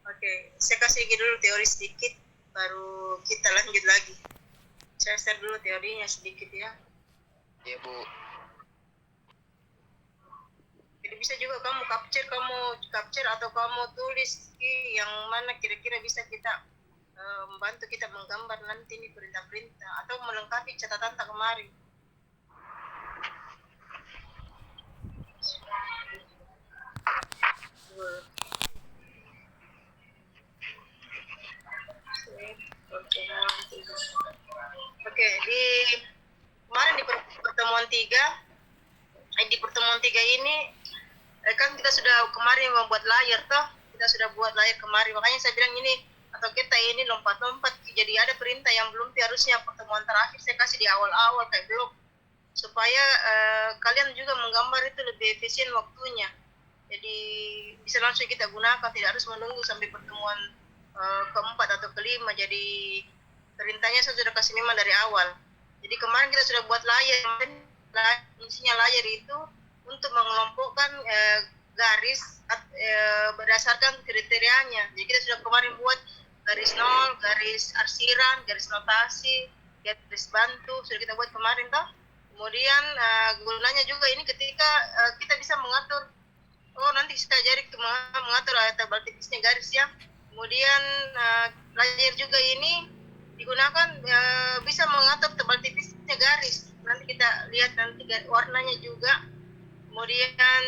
Oke, saya kasih dulu teori sedikit, baru kita lanjut lagi. Saya share dulu teorinya sedikit ya. Iya Bu. Jadi bisa juga kamu capture atau kamu tulis yang mana kira-kira bisa kita membantu kita menggambar nanti ini perintah-perintah atau melengkapi catatan tak kemarin. Oke, di kemarin di pertemuan 3, di pertemuan 3 ini kan kita sudah kemarin membuat layar toh, kita sudah buat layar kemarin, makanya saya bilang ini atau kita ini lompat-lompat, jadi ada perintah yang belum harusnya pertemuan terakhir saya kasih di awal-awal kayak blok, supaya kalian juga menggambar itu lebih efisien waktunya, jadi bisa langsung kita gunakan, tidak harus menunggu sampai pertemuan keempat atau kelima. Jadi perintahnya saya sudah kasih memang dari awal. Jadi kemarin kita sudah buat layar, isinya layar itu untuk mengelompokkan garis berdasarkan kriterianya. Jadi kita sudah kemarin buat garis nol, garis arsiran, garis notasi, garis bantu, sudah kita buat kemarin toh. Kemudian gunanya juga ini ketika kita bisa mengatur, nanti saya ajari mengatur tebal tipisnya garis ya. Kemudian layar juga ini digunakan bisa mengatur tebal tipisnya garis. Nanti kita lihat nanti warnanya juga. Kemudian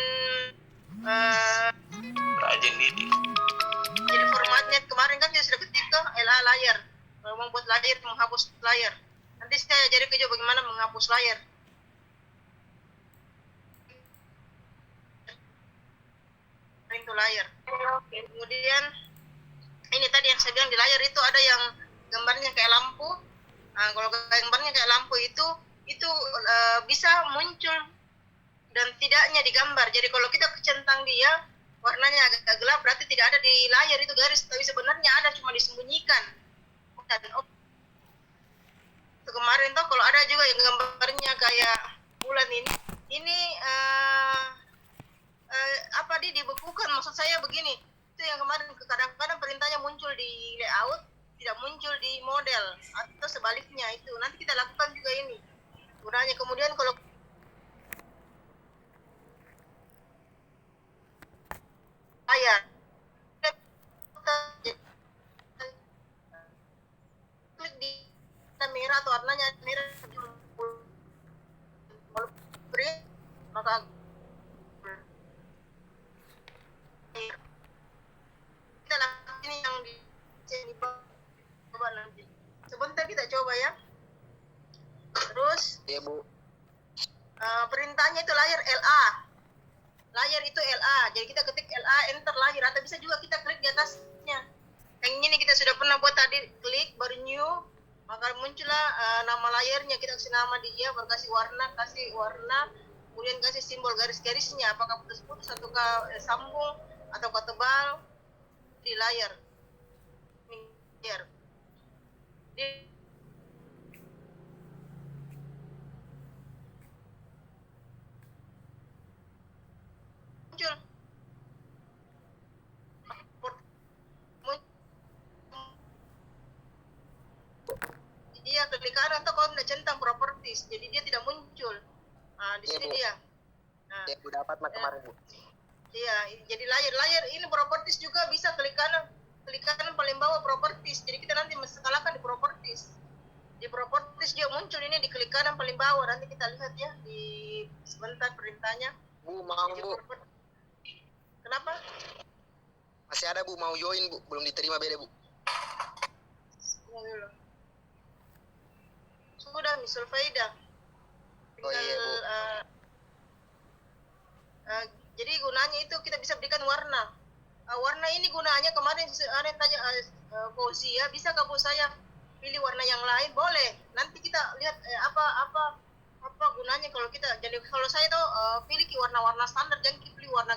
Rajin ini. jadi formatnya kemarin kan sudah ketik tuh LA layar, membuat layar, menghapus layar. Nanti saya ajari juga bagaimana menghapus layar. Itu layar. Kemudian ini tadi yang saya bilang di layar itu ada yang gambarnya kayak lampu. Nah, kalau gambarnya kayak lampu itu bisa muncul dan tidaknya digambar. Jadi kalau kita centang dia warnanya agak gelap, berarti tidak ada di layar itu garis, tapi sebenarnya ada, cuma disembunyikan. Dan kemarin tuh kalau ada juga yang gambarnya kayak bulan ini apa dibekukan, maksud saya begini, itu yang kemarin kadang-kadang perintahnya muncul di layout, tidak muncul di model atau sebaliknya, itu nanti kita lakukan juga ini gunanya. Kemudian kalau layar klik di merah atau warnanya merah, maka kita lakukan ini yang di sini, coba nanti sebentar kita coba ya. Terus Iya Bu. perintahnya itu layar LA, layar itu LA, jadi kita ketik LA enter layar, atau bisa juga kita klik di atasnya. Yang ini kita sudah pernah buat tadi, klik baru new, maka muncullah nama layarnya, kita kasih nama dia, baru kasih warna, kemudian kasih simbol garis-garisnya, apakah putus-putus ataukah sambung ataukah tebal di layar. Muncul dia klik kanan atau kalau tidak centang properties, jadi dia tidak muncul. Di sini dia. Ya Bu, dapat kemarin Bu. Iya, jadi layar ini properties juga bisa klik kanan paling bawah properties. Jadi kita nanti meskalakan di properties. Di properties dia muncul ini di klik kanan paling bawah. Nanti kita lihat ya di sebentar perintahnya. Bu, mau Bu. Kenapa? Masih ada Bu, mau join Bu, belum diterima beda Bu. Sudah misal faedah. Oh iya Bu. Jadi gunanya itu kita bisa berikan warna. Warna ini gunanya kemarin ada yang tanya Fauzi ya, bisa nggak Bu saya pilih warna yang lain? Boleh. Nanti kita lihat apa gunanya kalau kita. Jadi kalau saya tuh pilih warna-warna standar, jangan pilih warna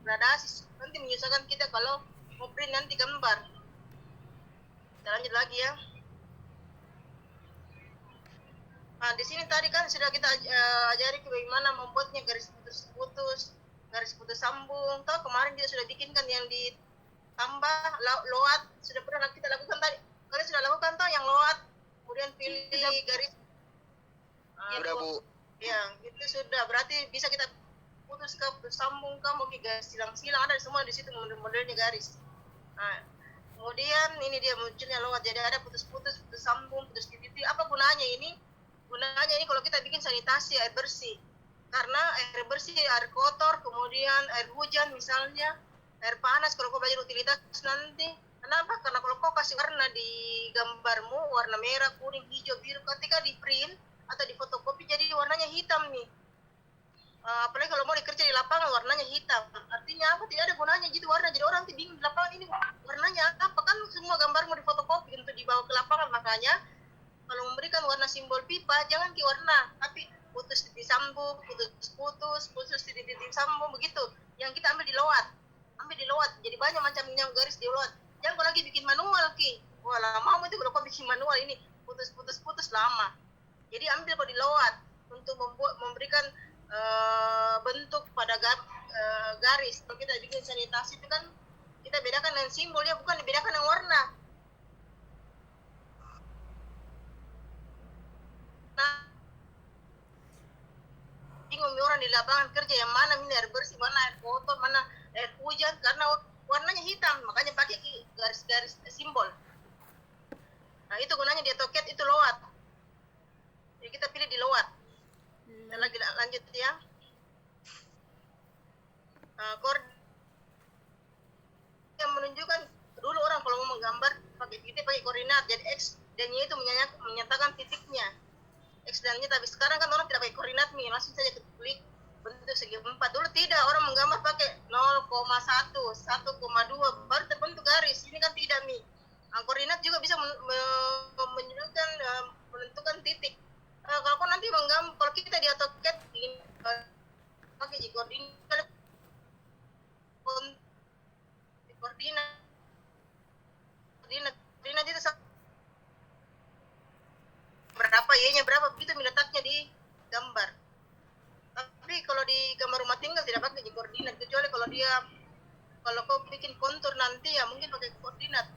gradasi. Nanti menyusahkan kita kalau mau print nanti gambar. Kita lanjut lagi ya. Nah, di sini tadi kan sudah kita ajari bagaimana membuatnya garis putus-putus, garis putus sambung. Toh kemarin dia sudah bikinkan yang di tambah load sudah pernah kita lakukan tadi. Kalian sudah lakukan toh yang load, kemudian pilih garis. Udah Bu. Ya, itu sudah berarti bisa kita putus ke bersambung ke mau garis silang-silang ada semua di situ modelnya garis. Nah, kemudian ini dia munculnya load, jadi ada putus-putus, putus sambung, putus titik. Apa gunanya ini? Gunanya ini kalau kita bikin sanitasi air bersih. Karena air bersih, air kotor, kemudian air hujan misalnya, air panas kalau kau belajar utilitas nanti. Kenapa? Karena kalau kau kasih warna di gambarmu, warna merah, kuning, hijau, biru, ketika di print atau di fotokopi jadi warnanya hitam nih. Apalagi kalau mau dikerja di lapangan warnanya hitam, artinya apa? Tidak ada gunanya gitu warna, jadi orang tuh bingung di lapangan ini warnanya apa, kan semua gambar mau difotokopi untuk dibawa ke lapangan. Makanya kalau memberikan warna simbol pipa jangan ke warna, tapi putus titik sambung, putus titik sambung, begitu yang kita ambil di load, jadi banyak macamnya garis di load. Jangan kau lagi bikin manual wah lama itu kalau kau bikin manual ini putus lama. Jadi ambil kau di load untuk memberikan bentuk pada garis. Kalau kita bikin sanitasi itu kan kita bedakan dengan simbolnya, bukan dibedakan dengan warna. Nah, bingung orang di lapangan kerja yang mana ini air bersih, mana air kotor, mana air hujan, karena warnanya hitam, makanya pakai garis-garis simbol. Nah, itu gunanya di AutoCAD itu load. Jadi kita pilih di load. Kita lagi lanjut ya. Yang menunjukkan dulu orang kalau mau menggambar pakai titik, pakai koordinat, jadi X dan Y itu menyatakan titiknya X dan Y. Tapi sekarang kan orang tidak pakai koordinat nih, langsung saja klik bentuk segi 4. Dulu tidak, orang menggambar pakai 0,1, 1,2 baru terbentuk garis. Ini kan tidak nih. Koordinat juga bisa menunjukkan menentukan titik. Kalau kau nanti menggambar, kalau kita di AutoCAD pakai koordinat itu berapa Y-nya berapa, begitu letaknya di gambar. Tapi kalau di gambar rumah tinggal tidak pakai koordinat, kecuali kalau kau bikin kontur nanti ya mungkin pakai koordinat.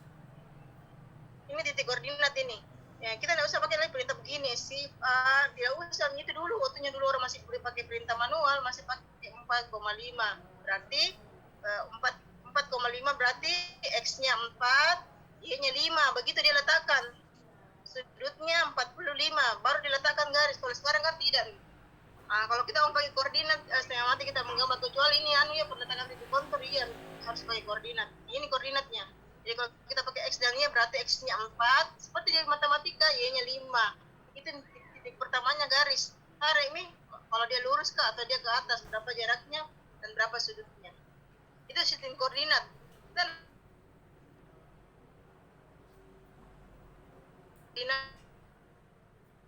Ini titik koordinat ini. Ya, kita tidak usah pakai lagi perintah begini sih. Tidak usah, itu dulu waktunya dulu orang masih boleh pakai perintah manual, masih pakai 4,5. Berarti 4,5 berarti X-nya 4, Y-nya 5. Begitu dia letakkan. Sudutnya 45, baru diletakkan garis. Kalau sekarang kan tidak. Kalau kita mau pakai koordinat setengah mati kita menggambar, kecuali ini ya peletakan titik kontur iya harus pakai koordinat. Ini koordinatnya. Jadi kalau kita pakai X dan Y berarti X-nya 4, seperti di matematika, Y-nya 5. Itu titik pertamanya garis. Tarik nih, kalau dia lurus ke atau dia ke atas, berapa jaraknya dan berapa sudutnya. Itu sistem koordinat. Dan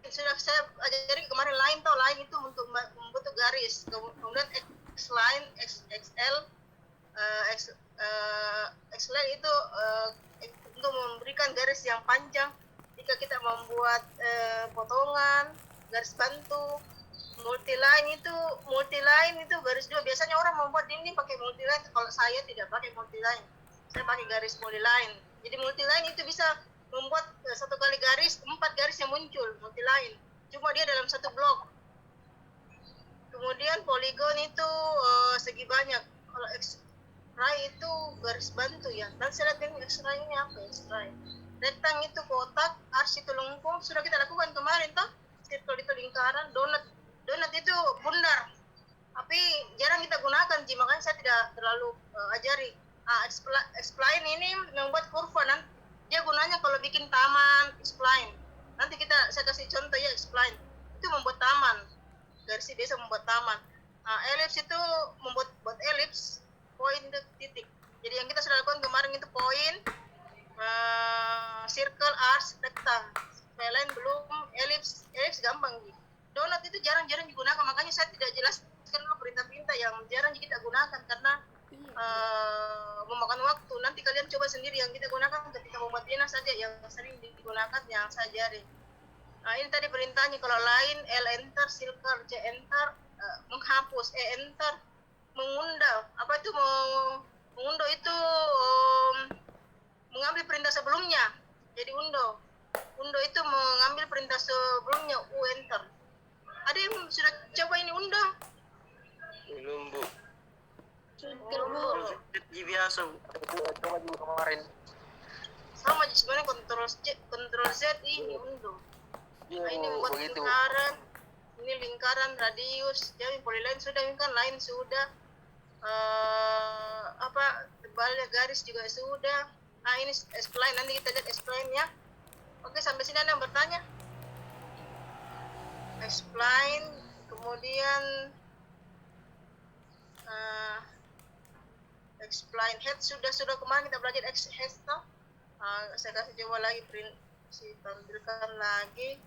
sudah saya ajari kemarin lain itu untuk membentuk garis, kemudian X line, XL, X line itu untuk memberikan garis yang panjang. Jika kita membuat potongan, garis bantu, multiline itu garis dua. Biasanya orang membuat ini pakai multiline. Kalau saya tidak pakai multiline, saya pakai garis multiline. Jadi multiline itu bisa membuat satu kali garis 4 garis yang muncul multiline, cuma dia dalam satu blok. Kemudian poligon itu segi banyak. Kalau X-ray itu garis bantu ya. Dan saya lihat ini X-ray ini apa ya? X-ray rektang itu kotak, ars itu lengkung, sudah kita lakukan kemarin toh. Circle itu lingkaran, donat itu bundar, tapi jarang kita gunakan, makanya saya tidak terlalu ajari. X-spline ini membuat kurva, nanti dia gunanya kalau bikin taman spline. Nanti saya kasih contoh ya. Spline itu membuat taman, garis biasa membuat taman. Elips itu membuat elips, poin titik. Jadi yang kita sudah lakukan kemarin itu poin, circle, arc, rektang. Spline belum, elips gampang gitu. Donat itu jarang-jarang digunakan, makanya saya tidak jelaskan perintah-perintah yang jarang kita gunakan karena memakan waktu. Nanti kalian coba sendiri yang kita gunakan ketika membuat dinas saja yang sering digunakan yang saya ajari. Ini tadi perintahnya. Kalau lain L enter, circle, C enter, menghapus, E enter, mengundang. Apa itu Undo itu mengambil perintah sebelumnya. Jadi Undo itu mengambil perintah sebelumnya enter. Ada yang sudah coba ini Undo? Belum, Bu. Belum. Biasa, Bu. Coba dulu kemarin. Sama aja sebenarnya kontrol Z ini Undo. Iya, Nah, ini Bu, buat begitu. lingkaran. Ini lingkaran radius. Jadi polyline sudah, ini kan line sudah. Tebalnya garis juga sudah. Nah, ini spline, nanti kita lihat spline ya. Oke, sampai sini Anda bertanya. Spline, kemudian spline head sudah kemarin kita belajar head toh. Saya kasih coba lagi print, tampilkan lagi.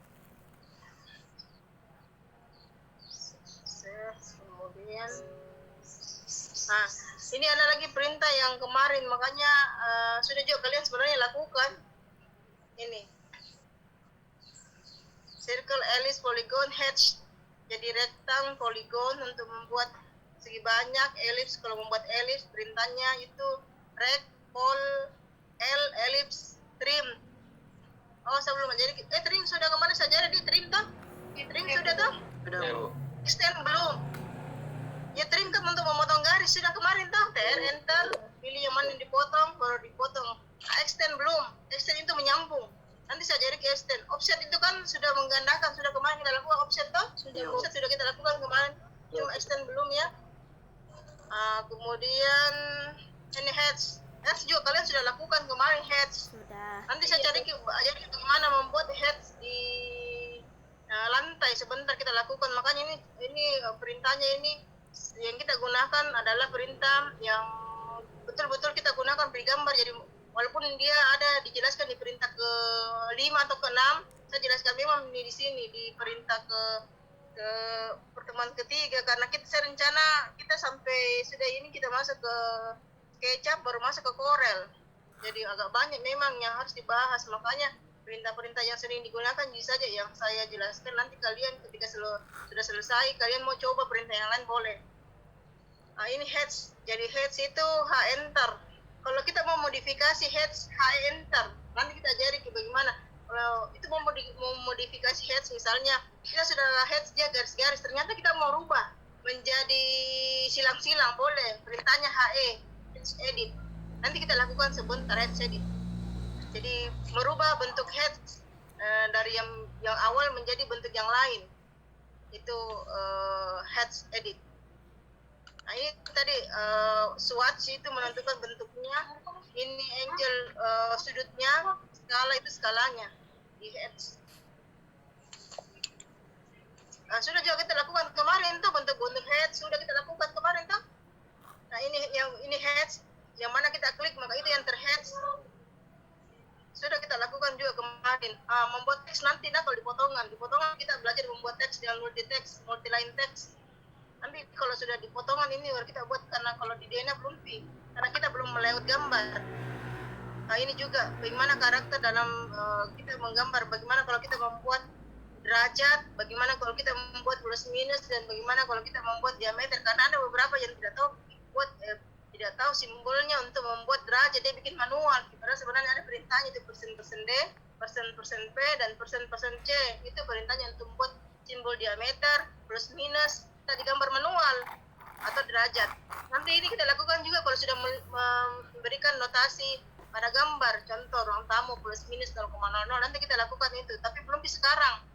Kemudian ini ada lagi perintah yang kemarin, makanya sudah juga kalian sebenarnya lakukan ini circle, ellipse, polygon, hatch. Jadi rektang, polygon untuk membuat segi banyak, ellipse kalau membuat ellipse perintahnya itu rect, pol, l, ellipse, trim. Oh sebelum jadi trim sudah kemarin saja di trim toh? Di trim sudah toh? Sudah, Bu. Extend belum? Ya trim kan untuk memotong garis sudah kemarin toh? TR enter, pilih yang mana yang dipotong, baru dipotong. Extend belum? Extend itu menyambung. Nanti saya jadi ke extend. Offset itu kan sudah menggandakan, sudah kemarin kita lakukan offset toh? Sudah offset sudah kita lakukan kemarin. Cuma extend belum ya. Kemudian ini heads. Heads juga kalian sudah lakukan kemarin heads. Sudah. Nanti saya cari jadi bagaimana membuat heads di lantai sebentar kita lakukan. Makanya ini perintahnya ini yang kita gunakan adalah perintah yang betul-betul kita gunakan beri gambar. Jadi walaupun dia ada dijelaskan di perintah ke-5 atau ke-6, saya jelaskan memang di sini di perintah ke pertemuan ketiga, karena saya rencana kita sampai sudah ini kita masuk ke SketchUp baru masuk ke Corel. Jadi agak banyak memang yang harus dibahas, makanya perintah-perintah yang sering digunakan bisa saja yang saya jelaskan. Nanti kalian ketika sudah selesai kalian mau coba perintah yang lain boleh. Ini heads, jadi heads itu H enter. Kalau kita mau modifikasi heads H enter, nanti kita ajari bagaimana. Kalau itu mau modifikasi heads, misalnya kita sudah heads dia garis-garis, ternyata kita mau rubah menjadi silang-silang, boleh. Perintahnya HE, heads edit. Nanti kita lakukan sebentar heads edit. Jadi merubah bentuk heads dari yang awal menjadi bentuk yang lain. Itu heads edit. Nah ini tadi swatch itu menentukan bentuknya. Ini angle sudutnya, skala itu skalanya di heads. Sudah juga kita lakukan kemarin tuh bentuk-bentuk heads sudah kita lakukan kemarin tuh. Nah ini heads yang mana kita klik maka itu yang terheads. Sudah kita lakukan juga kemarin. Membuat teks nanti kalau di potongan kita belajar membuat teks dengan multi text, multi line text. Nanti kalau sudah di potongan ini baru kita buat, karena kalau di DNA belum karena kita belum melewat gambar. Ini juga bagaimana karakter dalam kita menggambar, bagaimana kalau kita membuat derajat, bagaimana kalau kita membuat plus minus, dan bagaimana kalau kita membuat diameter. Karena ada beberapa yang tidak tahu simbolnya untuk membuat derajat, dia bikin manual. Padahal sebenarnya ada perintahnya itu persen D, persen P, dan persen C. Itu perintahnya untuk membuat simbol diameter, plus minus, kita digambar manual atau derajat. Nanti ini kita lakukan juga kalau sudah memberikan notasi pada gambar, contoh ruang tamu plus minus 0,00, nanti kita lakukan itu, tapi belum di sekarang.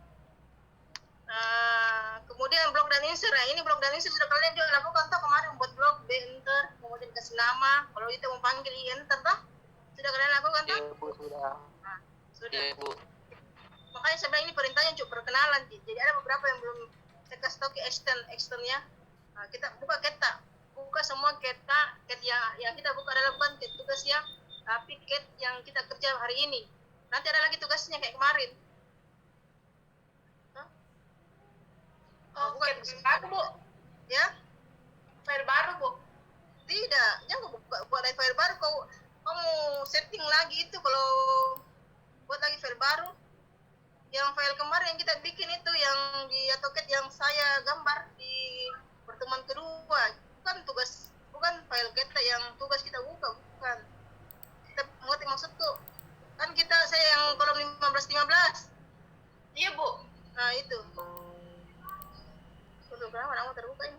Kemudian blok dan insert. Ini blok dan insert sudah kalian juga lakukan toh kemarin, buat blok B enter, kemudian kasih nama, kalau itu mau panggil I enter toh, sudah kalian lakukan toh? Iya, Bu, sudah. Sudah. Iya, Bu. Makanya sebenarnya ini perintahnya untuk perkenalan, jadi ada beberapa yang belum saya kasih tahu ke extend-nya. Kita buka buka semua cat yang kita buka adalah bukan cat tugas yang, tapi cat yang kita kerja hari ini. Nanti ada lagi tugasnya kayak kemarin. Bukan baru, Bu. Ya? File baru, Bu. Tidak, jangan buat lagi file baru. Kamu setting lagi itu kalau buat lagi file baru. Yang file kemarin yang kita bikin itu yang di AutoCAD yang saya gambar di pertemuan kedua, bukan bukan file kita yang tugas kita buka, bukan. Kita mengerti maksudku. Kan saya yang kolom 15. Iya, Bu. Nah, itu. Sudah berapa nama terbuka ini?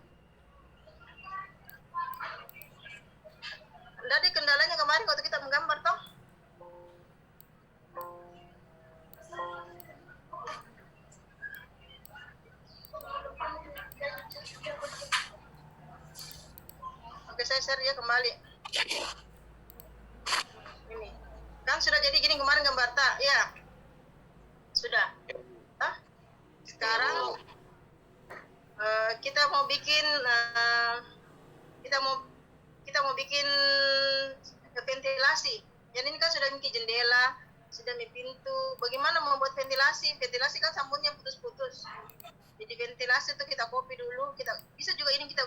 Nggak ada kendalanya kemarin waktu kita menggambar, toh? Oke, saya share ya kembali. Ini. Kan sudah jadi gini kemarin gambar tak? Ya. Sudah. Hah? Sekarang kita mau bikin kita mau bikin ventilasi. Jadi ini kan sudah bikin jendela, sudah bikin pintu. Bagaimana membuat ventilasi? Ventilasi kan sambunnya putus-putus. Jadi ventilasi itu kita copy dulu. Kita bisa juga ini kita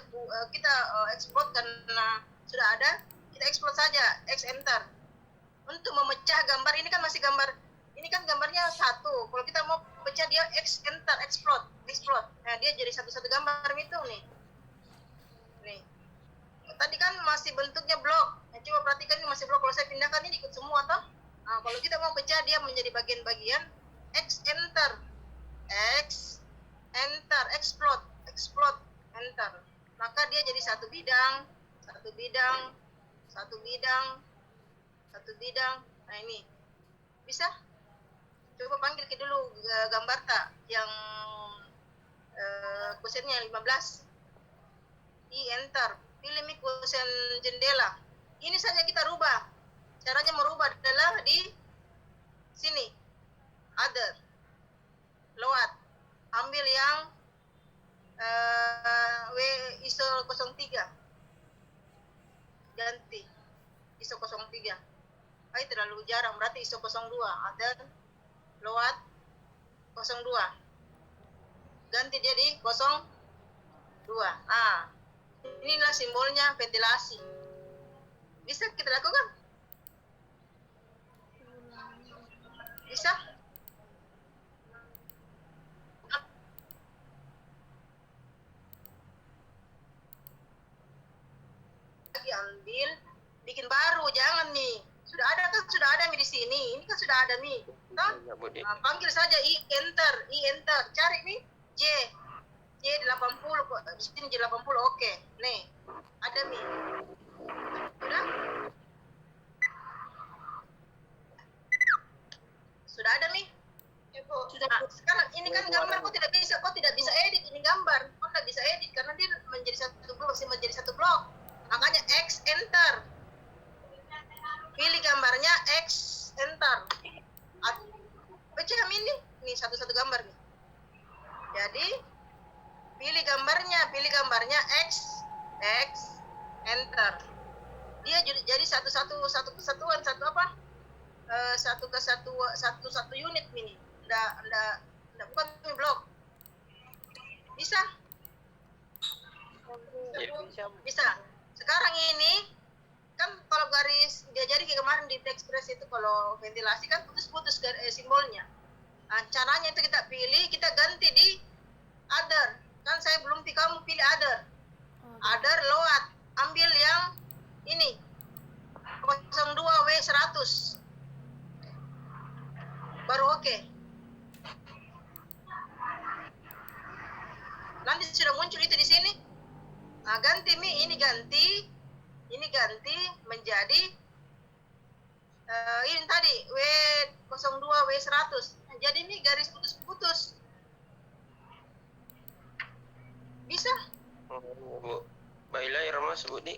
export karena sudah ada. Kita export saja, X enter. Untuk memecah gambar ini kan masih gambar. Ini kan gambarnya satu. Kalau kita mau pecah dia X enter, explode. Nah, dia jadi satu-satu gambar itu nih. Nih. Tadi kan masih bentuknya blok. Nah, coba perhatikan ini masih blok. Kalau saya pindahkan ini ikut semua toh. Nah, kalau kita mau pecah dia menjadi bagian-bagian X enter. X enter, explode, enter. Maka dia jadi satu bidang. Nah, ini. Bisa? Coba panggil ke dulu gambar tak yang kusennya 15. Enter. Pilih kusen jendela. Ini saja kita rubah. Caranya merubah adalah di sini. Other. Load. Ambil yang ISO 03. Ganti. ISO 03. Terlalu jarang. Berarti ISO 02. Other. Load 02. Ganti jadi 02. Nah, inilah simbolnya ventilasi. Bisa kita lakukan? Bisa? Lagi ambil, bikin baru, jangan nih. Sudah ada nih di sini. Ini kan sudah ada nih. Nah, panggil saja enter, cari nih J 80 kok. Di sini J 80. Oke. Nih. Ada nih. Sudah ada nih. Sudah. Nah, sekarang ini kan gambar kok tidak bisa edit ini gambar. Kok tidak bisa edit karena dia menjadi satu blok. Makanya X enter. Pilih gambarnya X enter. Baca ini nih satu-satu gambar nih. Jadi pilih gambarnya X enter. Dia jadi satu kesatuan, satu unit ini. Nggak bukan blok. Bisa? Bisa. Sekarang ini kan kalau garis diajari kemarin di Express itu kalau ventilasi kan putus-putus simbolnya. Nah, caranya itu kita pilih, kita ganti di other. Kan saya belum kamu pilih other. Other load, ambil yang ini 02W100. Baru oke. Nanti sudah muncul itu di sini. Nah, ganti ini ganti menjadi ini tadi W02W100. Jadi ini garis putus-putus. Bisa? Bu, by layer mas Bu nih.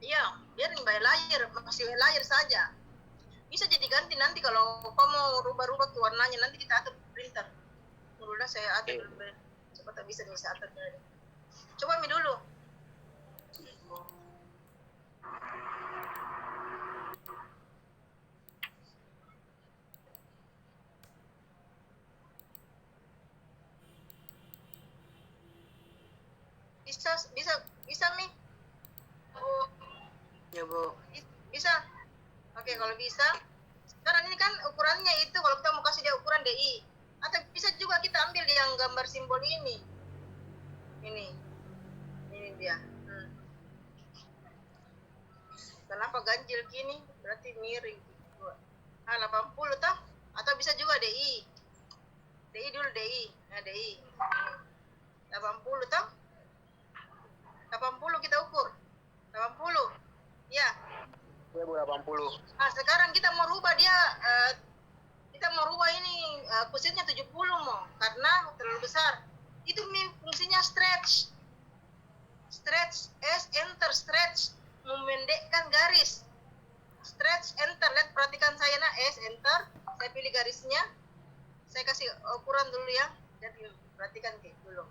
Iya, biar by layer, masih layer saja. Bisa jadi ganti nanti kalau kau mau rubah-rubah ke warnanya nanti kita atur printer. Udah saya atur. Coba tak bisa atur dari. Coba dulu. Bisa Mi? Oh. Ya Bu. Bisa. Oke, kalau bisa. Sekarang ini kan ukurannya itu kalau kita mau kasih dia ukuran DI. Atau bisa juga kita ambil yang gambar simbol ini. Ini dia. Kenapa ganjil gini? Berarti miring. 80 toh? Atau bisa juga DI. DI dulu DI. Nah, DI. 80 toh? 80 kita ukur. 80. Ya. Iya Bu, 80. Nah, sekarang kita mau rubah dia kita mau rubah ini kusitnya 70 mau karena terlalu besar. Itu fungsinya stretch. Stretch enter stretch memendekkan garis. Stretch enter, lihat perhatikan saya nah enter, saya pilih garisnya. Saya kasih ukuran dulu ya. Jadi perhatikan dulu.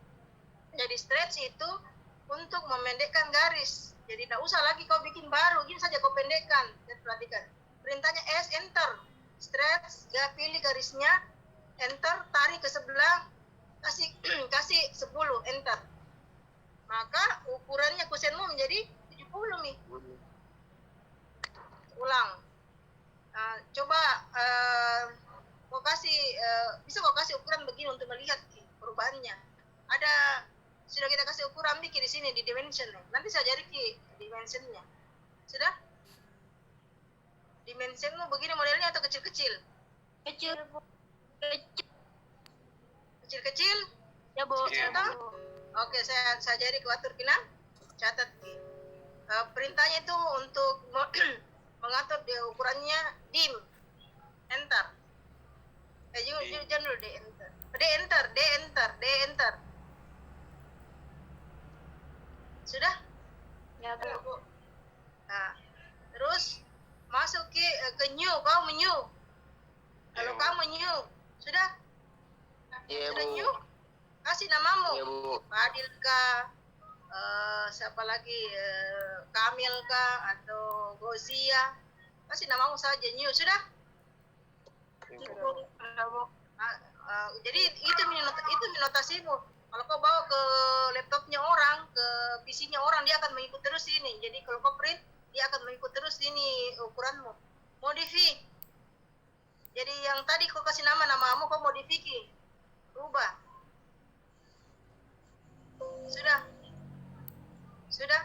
Jadi stretch itu untuk memendekkan garis. Jadi tidak usah lagi kau bikin baru, gini saja kau pendekkan. Lihat perhatikan. Perintahnya enter. Stretch, ya pilih garisnya, enter, tarik ke sebelah, kasih 10, enter. Maka ukurannya kusenmu menjadi 70 nih. Ulang. Coba kau kasih bisa kau kasih ukuran begini untuk melihat perubahannya. Ada sudah kita kasih ukuran di sini di dimension. Nanti saya cari dimensionnya. Sudah? Dimensionmu begini modelnya atau kecil-kecil? Kecil. Kecil-kecil? Ya, Bu. Iya, Contoh? Oke, saya jadi kuatur kina. Catat. Perintahnya itu untuk mengatur ukurannya dim. Enter. Jangan dulu enter. Sudah? Ya, Bu. Nah, terus masuk ke new, kau new. Kalau Iya, Bu. kamu new, sudah? Iya Sudah Bu. new? Kasih namamu. Iya Bu. Fadil kah? Siapa lagi? Kamil kah? Atau Gozia? Kasih namamu saja new, sudah? Jadi itu minotasimu. Kalau kau bawa ke laptopnya orang, ke PC-nya orang, dia akan mengikut terus ini. Jadi kalau kau print, dia akan mengikut terus ini ukuranmu. Modify. Jadi yang tadi kau kasih namamu, kau modifiki. Rubah. Sudah? Sudah?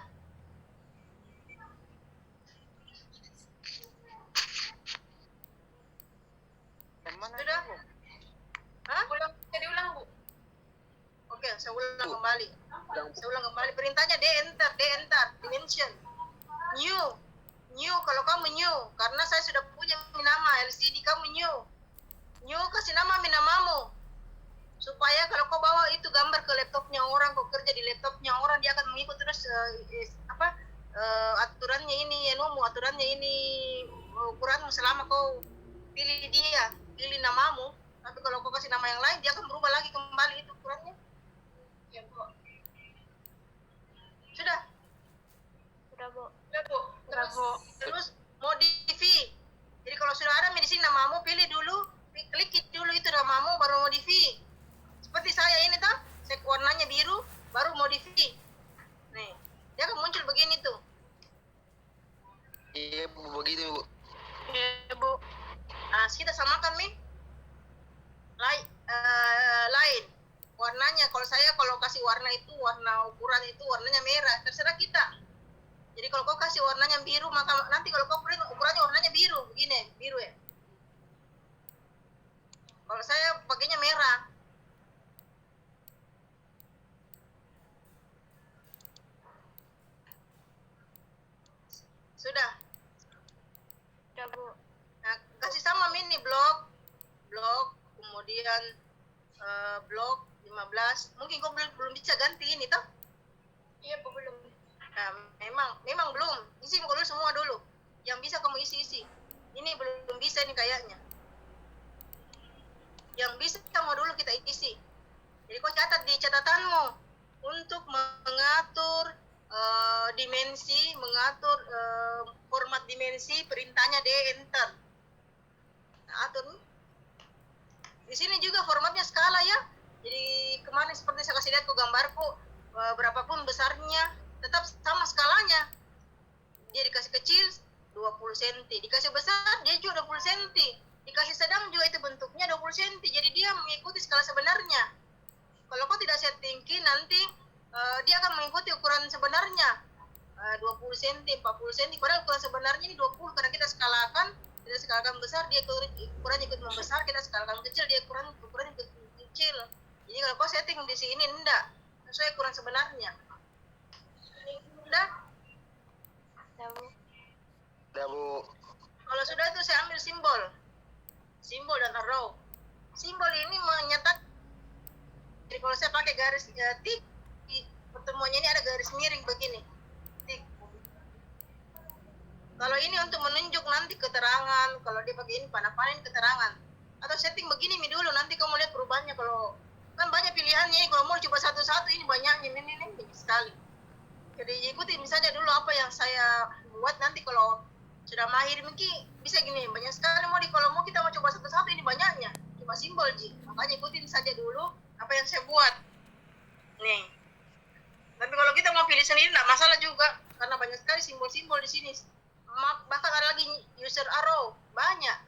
Hah? Jadi ulang, Bu. Oke, saya ulang kembali. Perintahnya enter, dimension. New, kalau kamu new, karena saya sudah punya nama LCD, kamu new. New kasih namamu. Supaya kalau kau bawa itu gambar ke laptopnya orang, kau kerja di laptopnya orang, dia akan mengikut terus aturannya ini, aturannya ini, ukuranmu selama kau pilih dia, pilih namamu. Tapi kalau kau kasih nama yang lain, dia akan berubah lagi kembali itu ukurannya. Ya, Bu. Sudah? Sudah, Bu. Terus modify. Jadi kalau sudah ada di sini namamu, pilih dulu, klik dulu itu namamu, baru modify. Seperti saya ini toh, saya warnanya biru, baru modify. Nih, dia akan muncul begini tuh. Iya Bu, begitu Bu. Iya, Bu. Nah, kita samakan nih. Lain. Warnanya, kalau kasih warna itu, warna ukuran itu warnanya merah, terserah kita. Jadi kalau kau kasih warnanya biru, maka nanti kalau kau print ukurannya warnanya biru, begini, biru ya. Kalau saya pakainya merah. Sudah. Sudah, Bu. Nah, kasih sama mini blok, kemudian blok 15. Mungkin kau belum bisa ganti ini toh? Iya, Bu, belum. Nah, memang belum. Isi dulu semua dulu. Yang bisa kamu isi. Ini belum bisa nih kayaknya. Yang bisa kamu dulu kita isi. Jadi kau catat di catatanmu untuk mengatur dimensi, mengatur format dimensi, perintahnya enter. Nah, atur nih. Di sini juga formatnya skala ya. Jadi kemarin seperti saya kasih lihat ke gambarku, berapapun besarnya tetap sama skalanya. Dia dikasih kecil 20 cm, dikasih besar dia juga 20 cm, dikasih sedang juga itu bentuknya 20 cm. Jadi dia mengikuti skala sebenarnya. Kalau kau tidak setting key, nanti dia akan mengikuti ukuran sebenarnya 20 cm cm, 40 cm, padahal ukuran sebenarnya ini 20 karena kita skalakan besar, dia ukurannya ikut membesar, kita skalakan kecil, dia ukuran ikut kecil. Jadi kalau kau setting di sini enggak sesuai ukuran sebenarnya. Udah? Udah, Bu. Udah Bu. Kalau sudah itu saya ambil simbol dan arrow. Simbol ini menyatakan, jadi kalau saya pakai garis tik, di pertemuannya ini ada garis miring begini, tik. Kalau ini untuk menunjuk nanti keterangan, kalau dia pakai ini panah-panahin keterangan. Atau setting begini dulu, nanti kamu lihat perubahannya. Kalau kan banyak pilihannya, kalau mau coba satu-satu ini banyaknya, ini sekali. Jadi ikutin saja dulu apa yang saya buat, nanti kalau sudah mahir mungkin bisa gini, banyak sekali kalau mau kita mau coba satu-satu ini banyaknya, cuma simbol Ji. Makanya ikutin saja dulu apa yang saya buat. Nih. Tapi kalau kita mau pilih sendiri enggak masalah juga, karena banyak sekali simbol-simbol di sini. Bahkan ada lagi user arrow, banyak.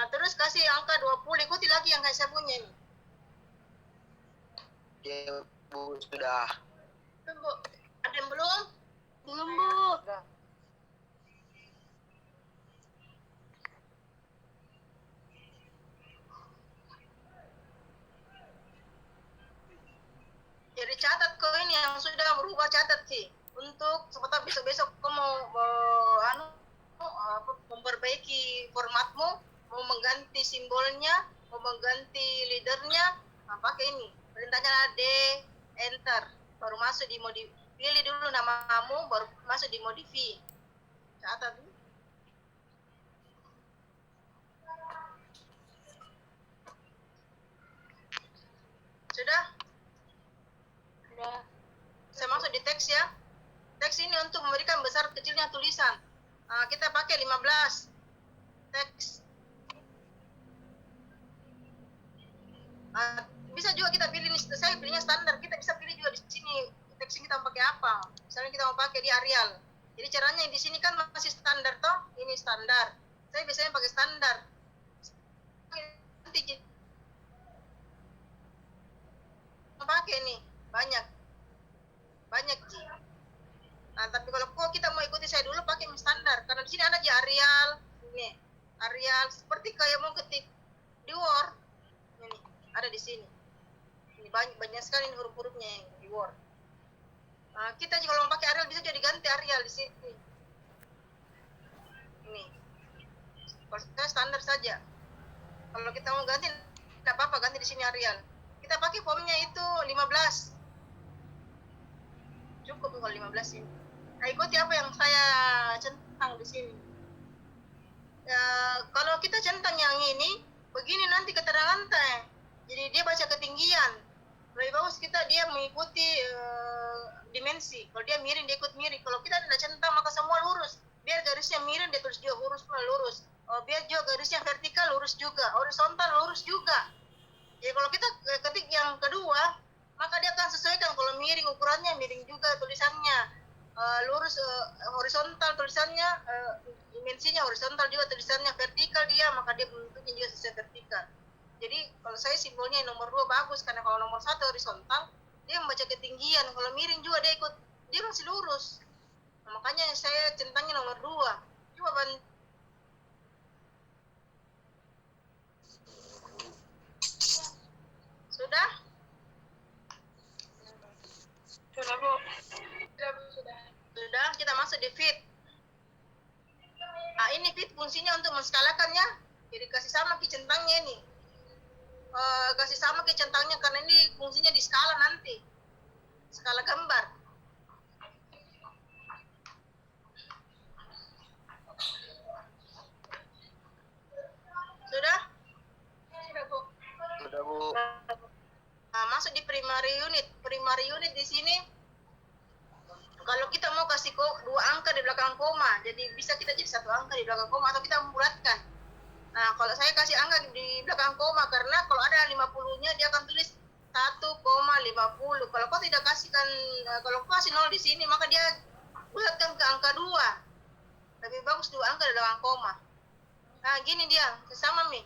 Terus kasih angka 20, ikuti lagi yang kayak saya punya ini. Ya Bu, sudah. Tunggu, ada yang belum? Belum, Bu. Jadi catat kau ini yang sudah berubah, catat sih. Untuk sebentar besok-besok kau mau memperbaiki formatmu, mau mengganti simbolnya, mau mengganti leadernya, pakai ini. Perintahnya D, enter, baru masuk di pilih dulu namamu, baru masuk di modify. Catat dulu. Sudah? Udah. Saya masuk di teks ya. Teks ini untuk memberikan besar kecilnya tulisan. Kita pakai 15 teks. Bisa juga kita pilih, saya pilihnya standar. Kita bisa pilih juga di sini teks kita mau pakai apa. Misalnya kita mau pakai di Arial. Jadi caranya di sini kan masih standar toh. Ini standar. Saya biasanya pakai standar. Nanti pakai nih banyak Ji. Tapi kalau kita mau ikuti saya dulu pakai standar, karena di sini ada Arial, ini Arial seperti kayak mau ketik di Word, ini ada di sini. Ini banyak sekali huruf-hurufnya yang di Word. Kita juga kalau mau pakai Arial bisa jadi ganti Arial di sini. Ini, kalau saya standar saja. Kalau kita mau ganti, tidak apa-apa ganti di sini Arial. Kita pakai formnya itu 15. Cukup kalau 15 ini. Ikuti apa yang saya centang di sini. Kalau kita centang yang ini, begini nanti keterangan teh. Jadi dia baca ketinggian. Lebih bagus dia mengikuti dimensi. Kalau dia miring, dia ikut miring. Kalau kita tidak centang, maka semua lurus. Biar garisnya miring, dia tulis juga lurus. Biar juga garisnya vertikal, lurus juga. Horizontal, lurus juga. Jadi kalau kita ketik yang kedua, maka dia akan sesuaikan. Kalau miring, ukurannya miring juga tulisannya. Lurus horizontal tulisannya, dimensinya horizontal juga tulisannya, vertikal dia, maka dia bentuknya juga sesuai vertikal. Jadi kalau saya simbolnya nomor 2 bagus, karena kalau nomor 1 horizontal dia membaca ketinggian, kalau miring juga dia masih lurus. Makanya saya centangnya nomor 2. Coba sudah? Sudah, Bu. Sudah, kita masuk di fit. Ini fit fungsinya untuk menskalakannya. Jadi kasih sama ke centangnya ini. Kasih sama ke centangnya karena ini fungsinya di skala nanti. Skala gambar. Sudah? Sudah, Bu. Sudah Bu. Masuk di primary unit. Primary unit di sini, kalau kita mau kasih 2 angka di belakang koma, jadi bisa kita jadi 1 angka di belakang koma, atau kita membulatkan. Kalau saya kasih angka di belakang koma, karena kalau ada 50-nya dia akan tulis 1,50. Kalau kau tidak kasihkan, kalau kau kasih 0 di sini, maka dia bulatkan ke angka 2. Lebih bagus 2 angka di belakang koma. Gini dia, sama Mi.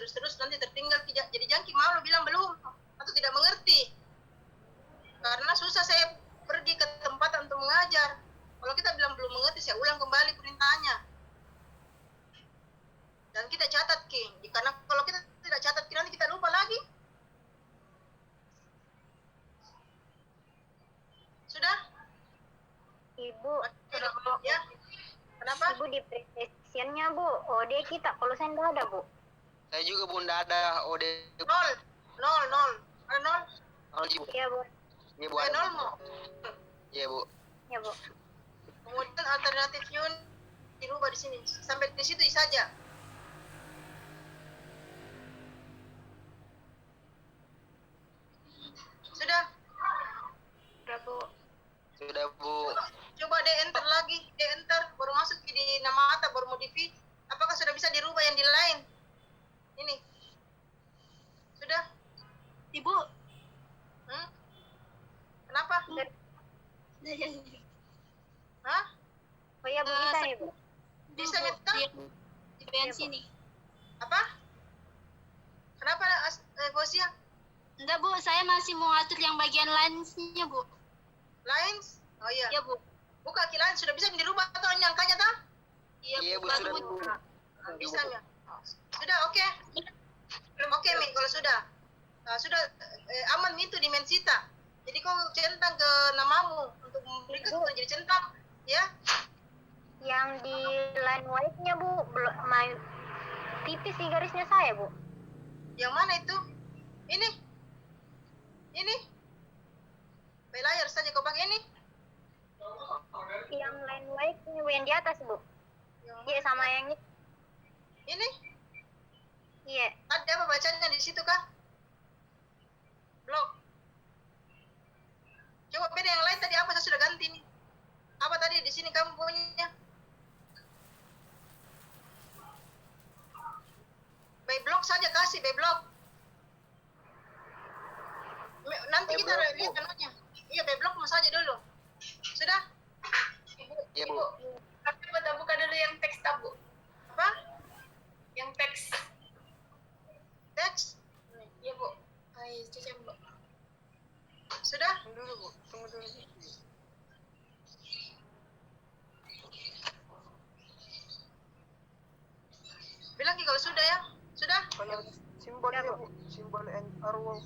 terus nanti tertinggal. Jadi jangki malu bilang belum atau tidak mengerti. Karena susah saya pergi ke tempat untuk mengajar. Kalau kita bilang belum mengerti, saya ulang kembali perintahnya. Dan kita catat, King. Karena kalau kita tidak catat, nanti kita lupa lagi. Sudah? Ibu, Sudah, ya. Kenapa? Ibu di presentationnya Bu, OD kita, kalau saya nggak ada Bu. Saya juga Bu nggak ada OD. Nol. Ada nol? Oh, Ji, Bu. Iya Bu, Iya Bu. Nol Ada. mau. Iya Bu. iya Bu. Kemudian alternatif unit dirubah di sini. Sampai di situ saja. Sudah? Udah Bu. Sudah Bu. Coba de-enter lagi. De-enter. Baru masuk di nama Atta, baru modify. Apakah sudah bisa dirubah yang di lain? Ini. Sudah? Ibu. Hmm? Kenapa? Hah? Oh iya Bu, bisa nih Bu. Bisa minta? Di pensi nih. Apa? Kenapa, Fosia? Enggak Bu, saya masih mau atur yang bagian lines-nya Bu. Lines? Oh iya. Iya Bu. Buka lines sudah bisa dirubah atau angkanya tah? Iya Bu, baru sudah Bu. Bu. Bisa ya. Sudah oke. Oke Mi, kalau sudah. Sudah aman Mi itu dimensita. Jadi kau centang ke namamu untuk memberikan Bu. jadi centang, ya? Yang di line white-nya Bu, belum main tipis sih garisnya saya Bu. Yang mana itu? Ini. Ini. By layar saja kau pakai ini. Yang line white-nya Bu, yang di atas Bu. Yang Iya sama yang ini. ini. Iya. Ada apa bacanya di situ kah? Blok. Coba beda yang lain tadi apa, saya sudah ganti nih. Apa tadi di sini kamu punya? By block saja kasih, by block. Nanti By kita block, lihat Bu. anunya. Iya, by block saja dulu. Sudah? Iya Bu. Tapi buka dulu yang teks tab Bu. Apa? Yang teks. Teks? Iya Bu. Ayo, cuci Bu. Sudah? Tunggu dulu Bu. Tunggu dulu. Bilang Ki kalau sudah ya. Sudah? Kalau simbolnya Bu, simbol and arrow.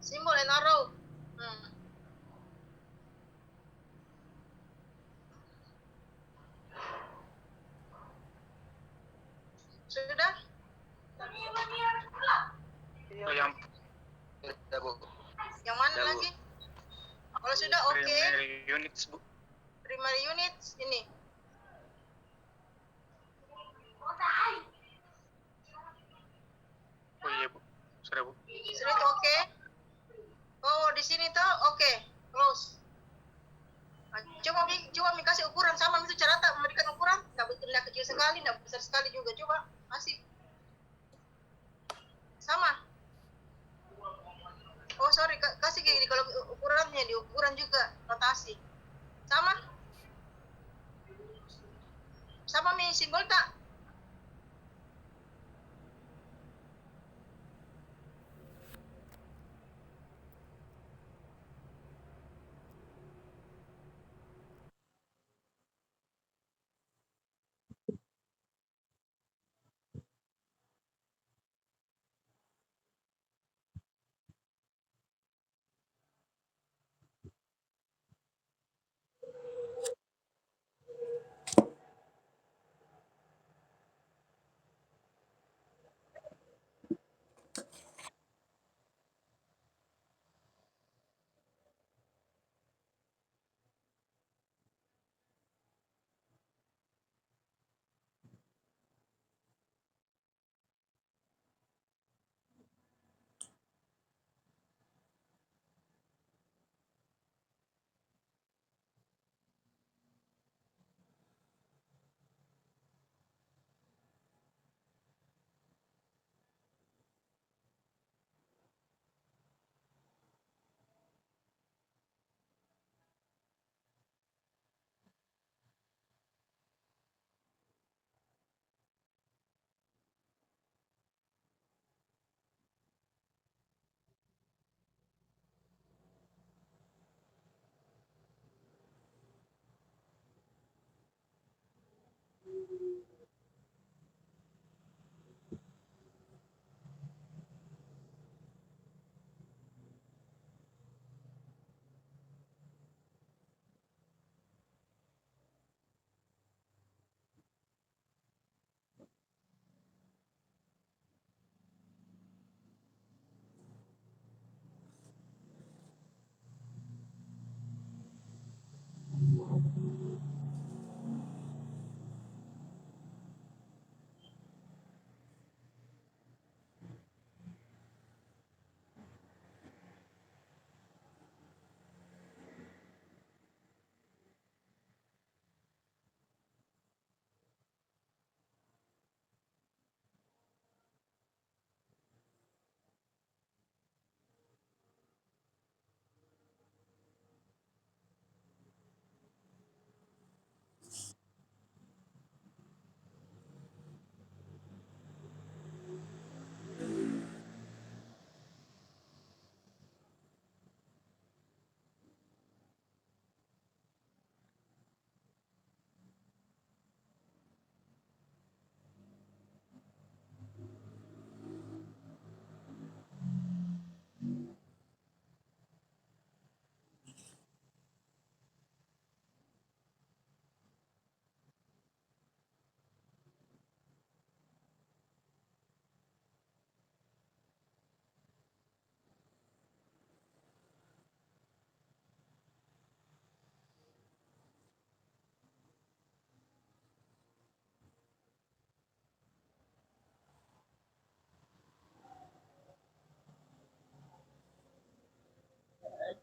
Simbol and arrow. Hmm. Sudah? Iya. Oh, yang Sudah Bu. Yang mana Sudah, Bu. lagi? Kalau sudah oke. primary units Bu. Primary units ini. Oh iya Bu, sudah Bu. Sudah itu oke. Oh, di sini tuh oke. Close. Nah, coba Mi kasih ukuran sama itu cara tak memberikan ukuran. Nggak kecil sekali, nggak besar sekali juga. Coba kasih. Sama. Oh sorry, kasih kayak gini kalau ukurannya di ukuran juga notasi. Sama. Sama Mi simbol tak?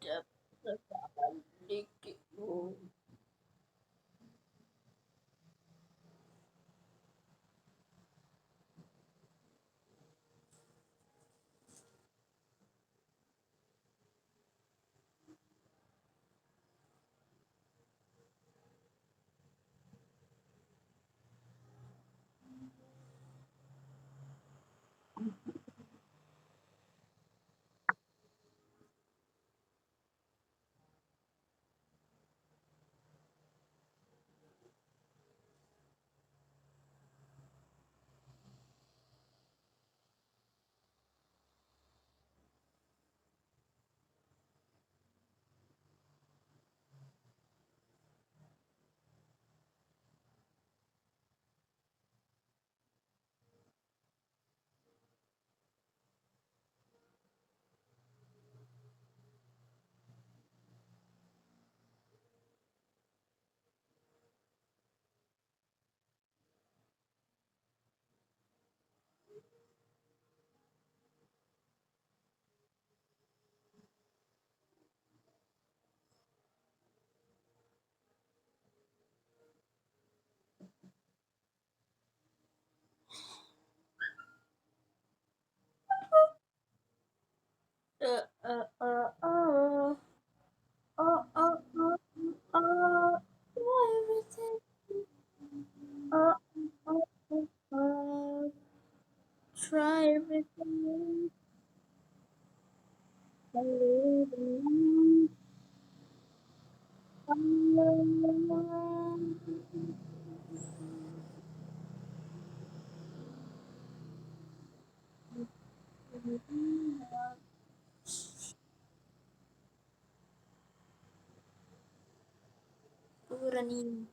Dapat adikku. Oh, oh, oh, oh, oh, everything. Oh, oh, oh, oh, try everything. Believe in running.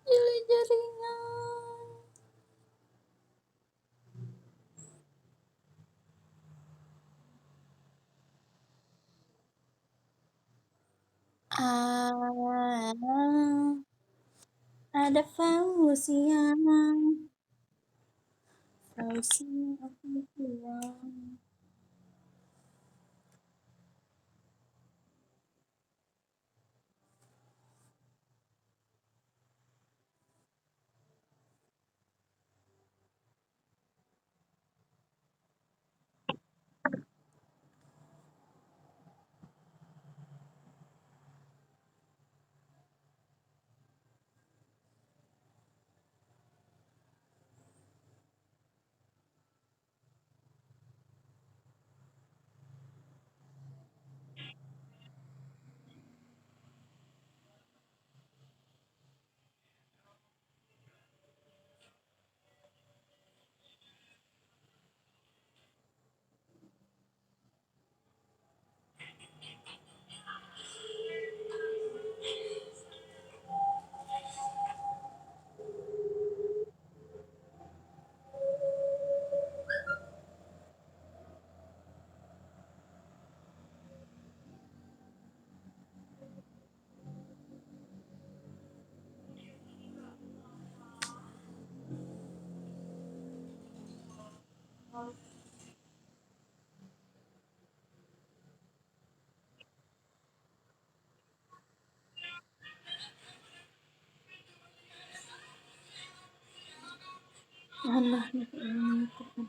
Jeli jaringan. Ah, ada Fausia. Fausia, Fausia. Allah Al-Quran.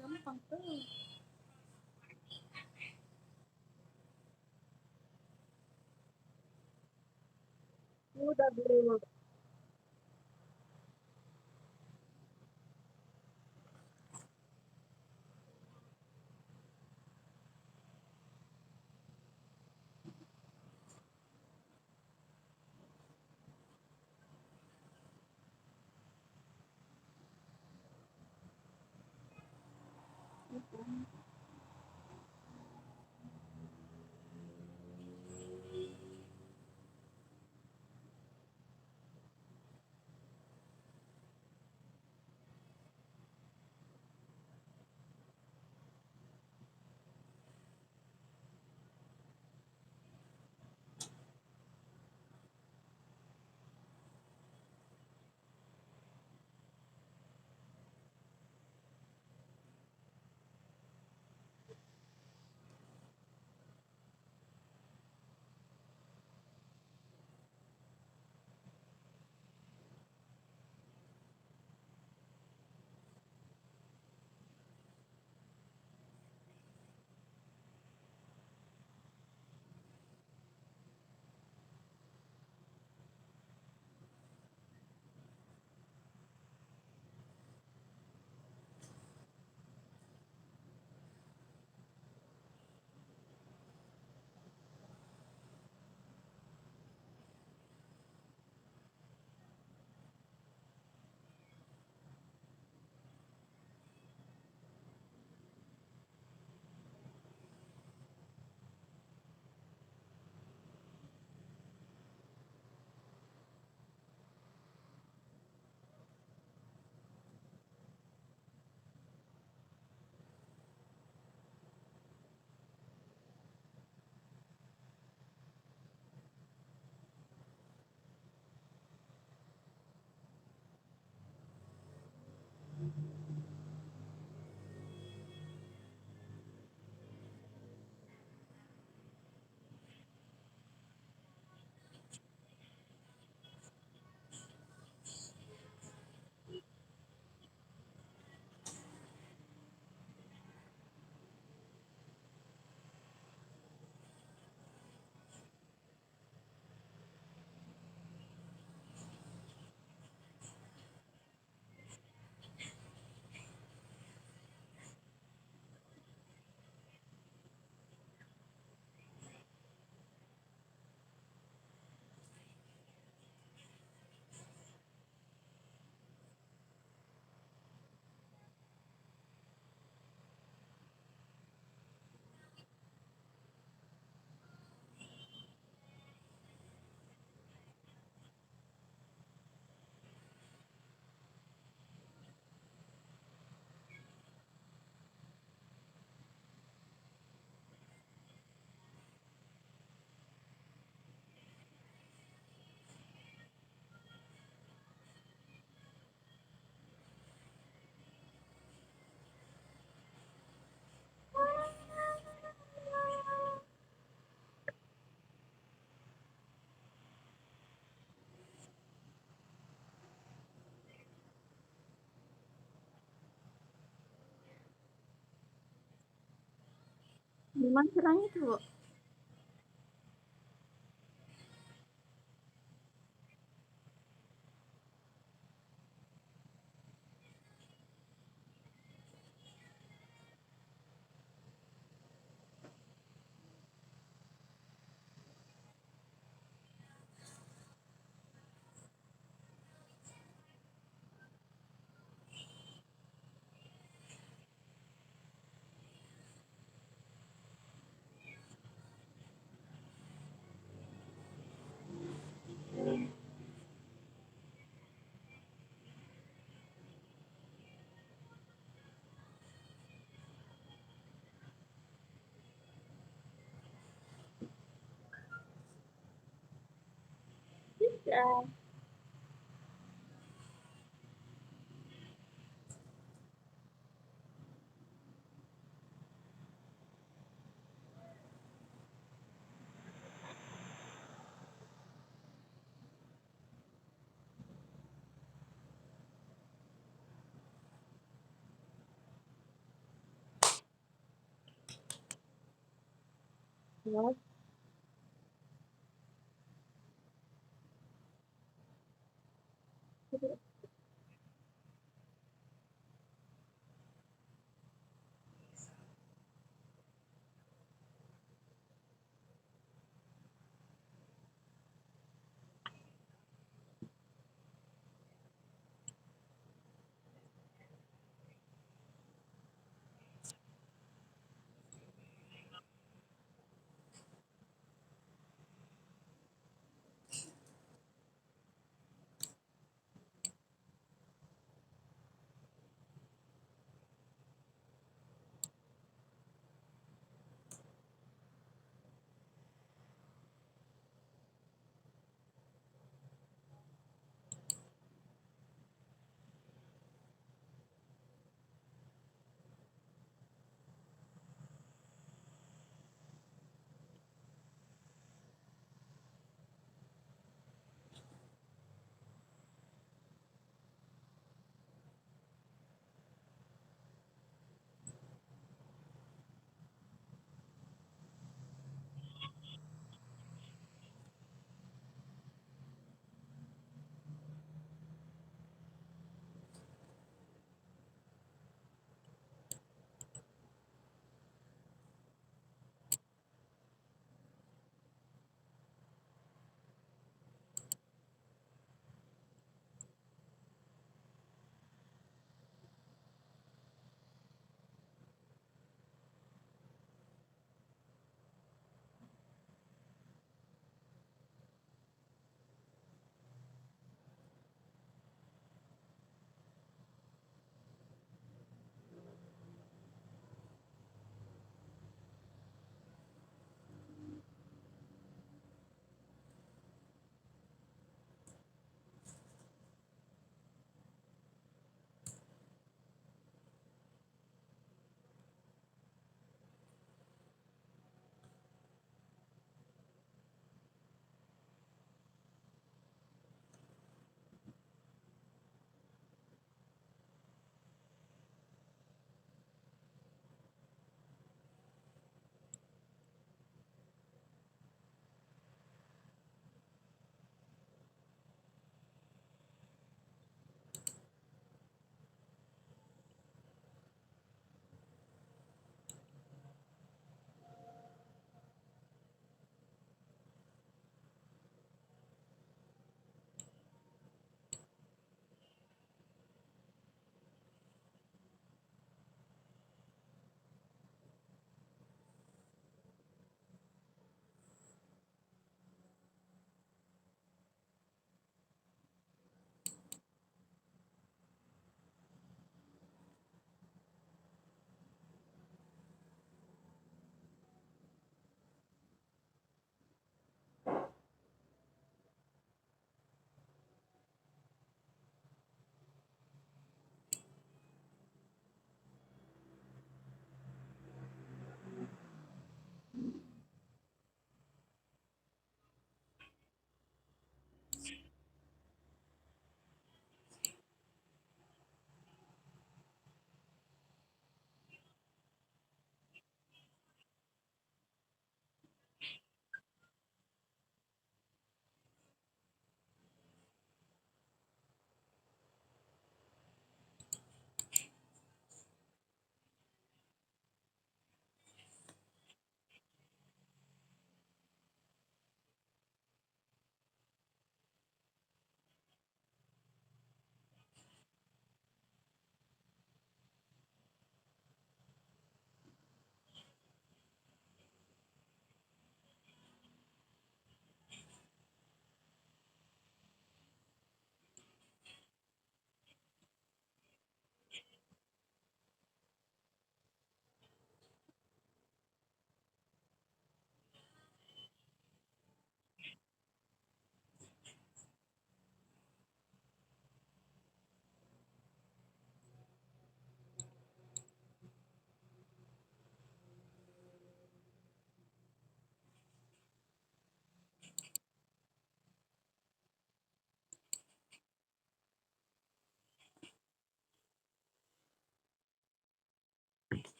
Gampang tuh. Udah dulu. Gimana caranya tuh, Bu? Bisa. Ya.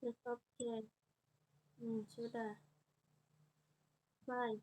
Just oke. Sudah. Bye.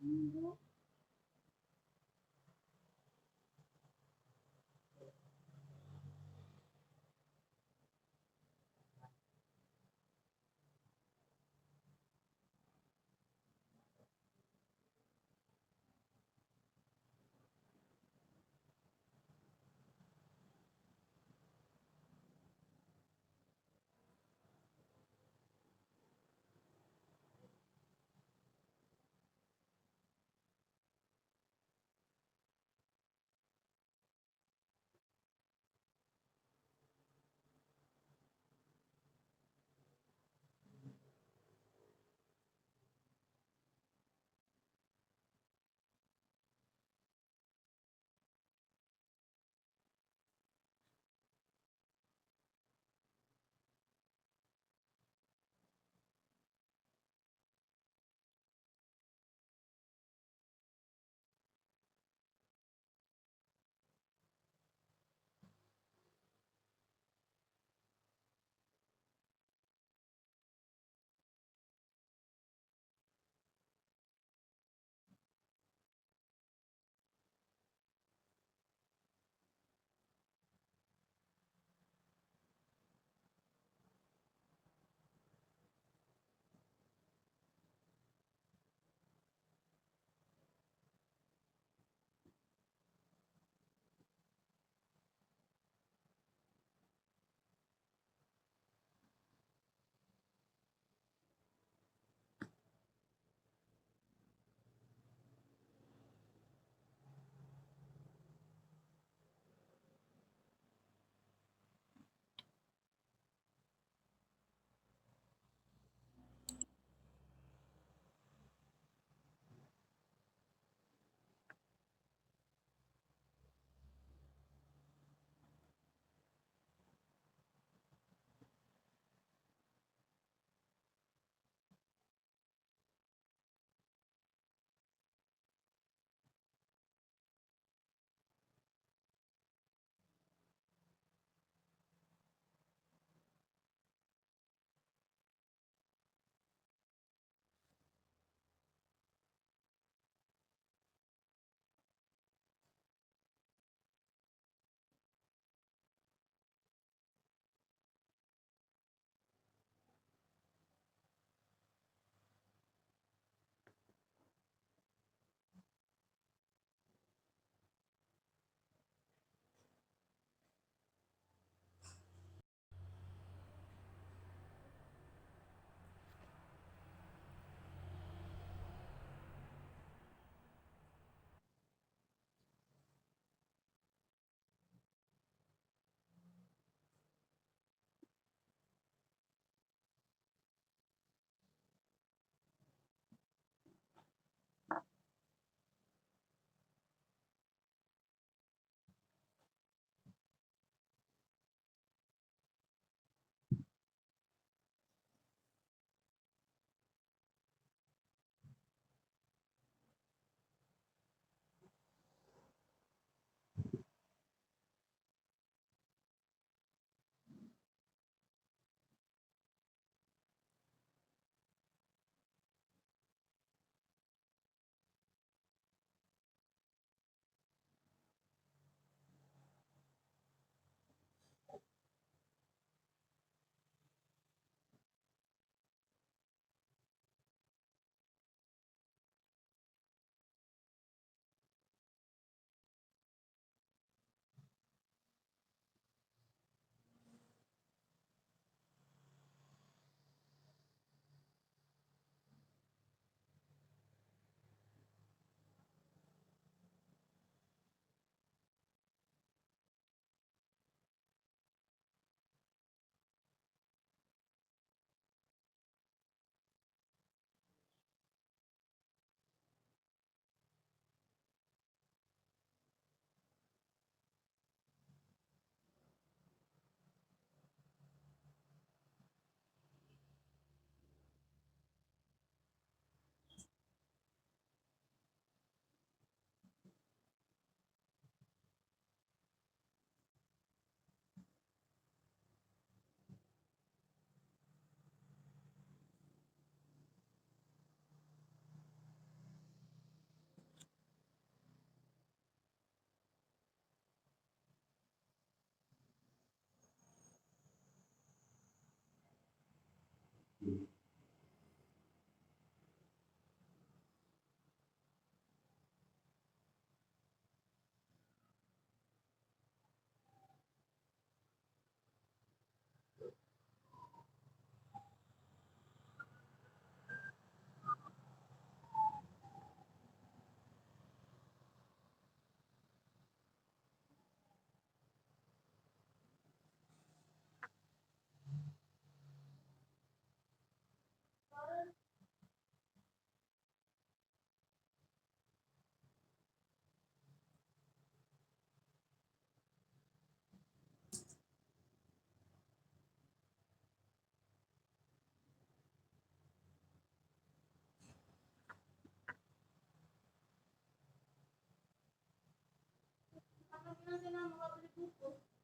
Bu.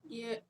Iya.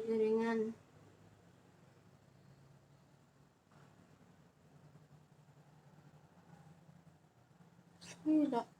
Jaringan. Tidak.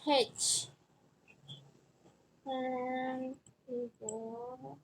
H. And we go.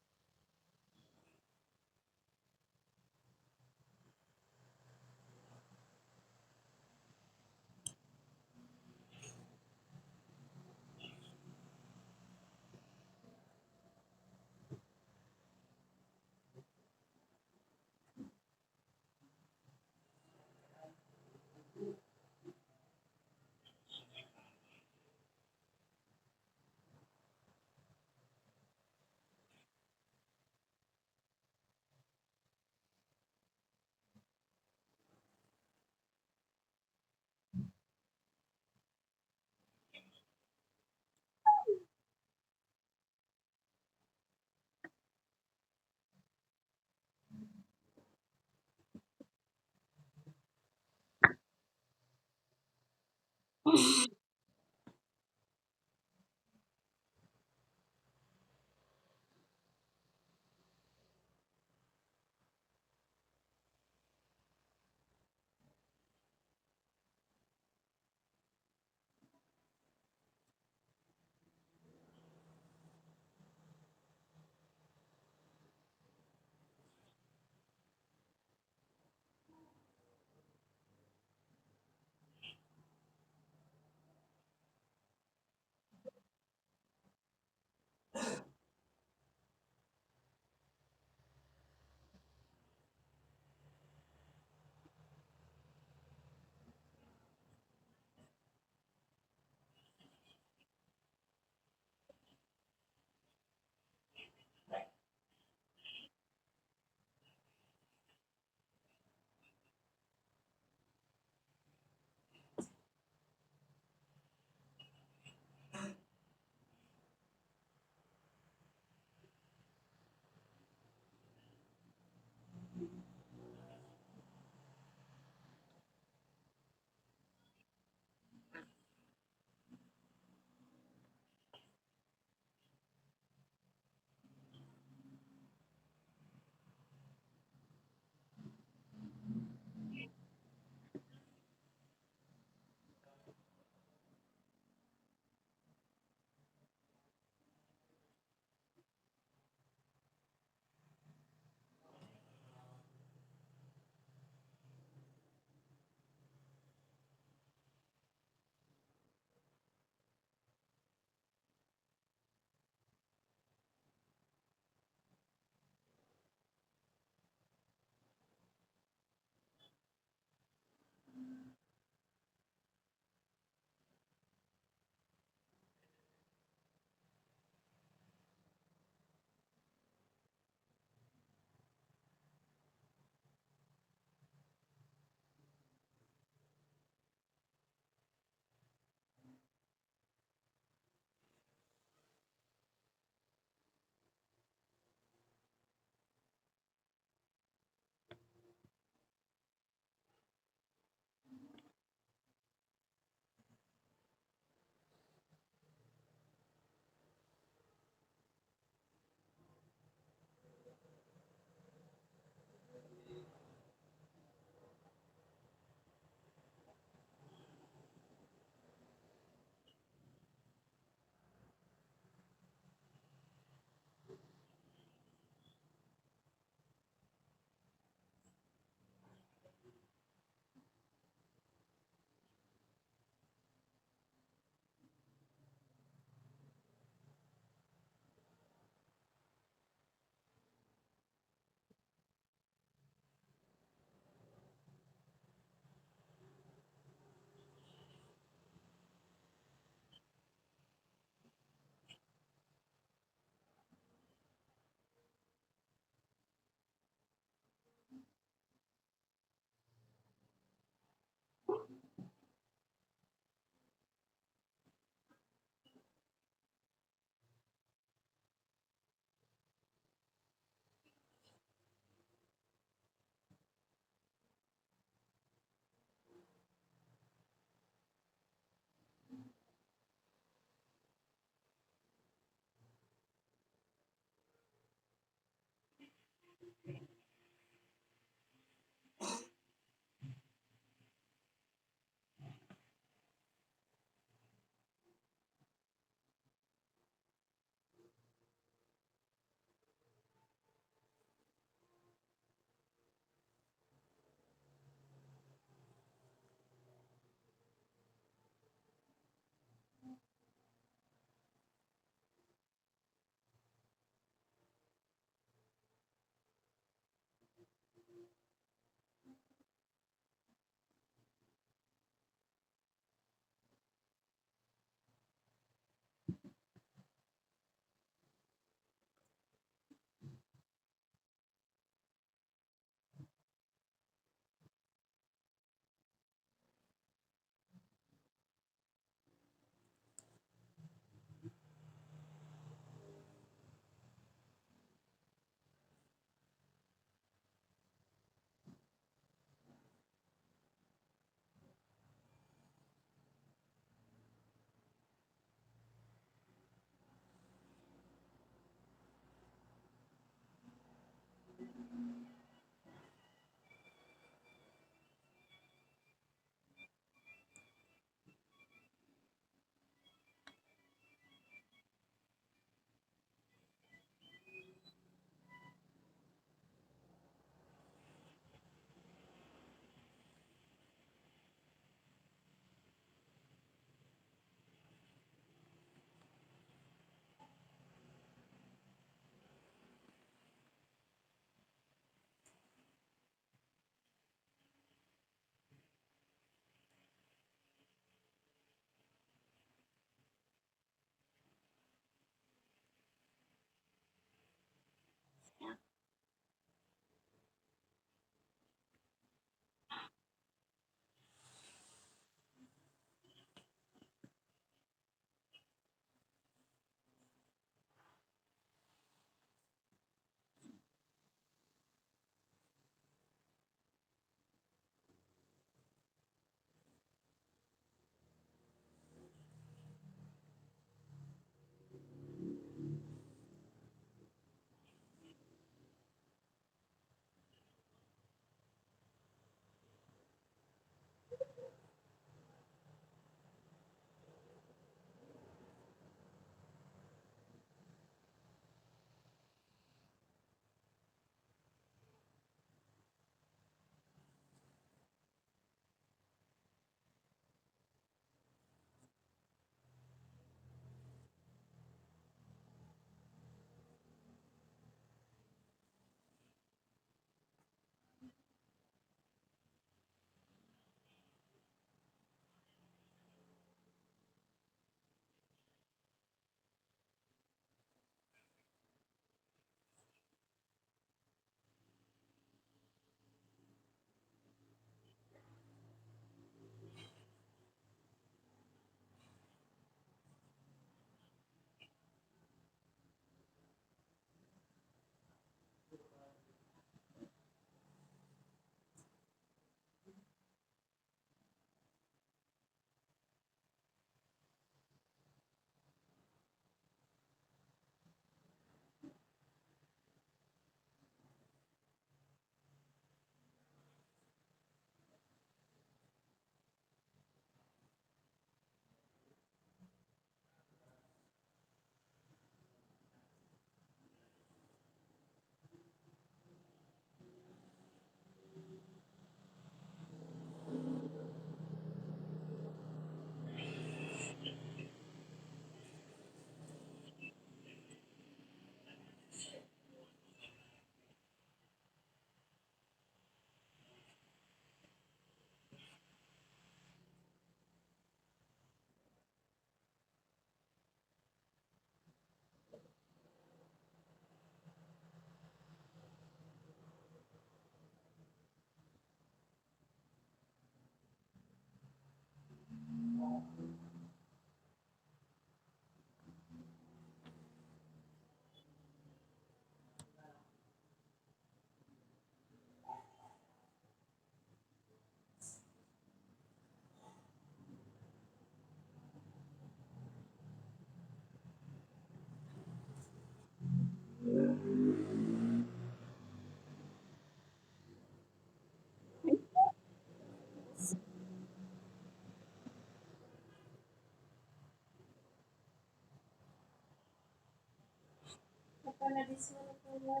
Karena disuruh keluar.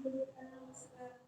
Beli sekarang.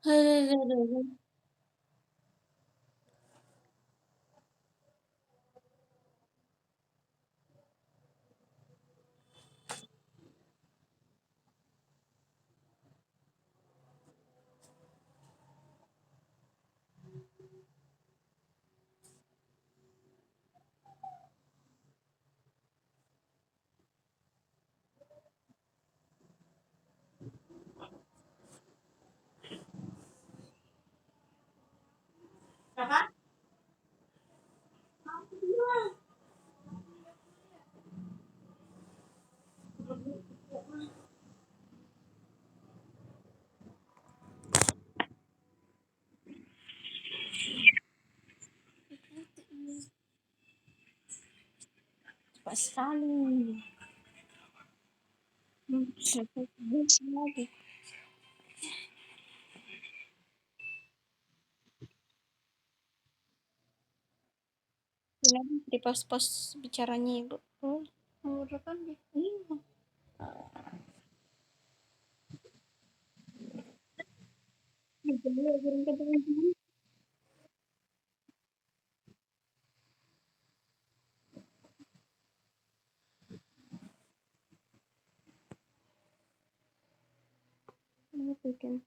Aduh. Apa? Cepat sekali. Cepat lagi. Ya, di pos-pos bicaranya ibu. Oh, mau rekam deh. Iya. Bikin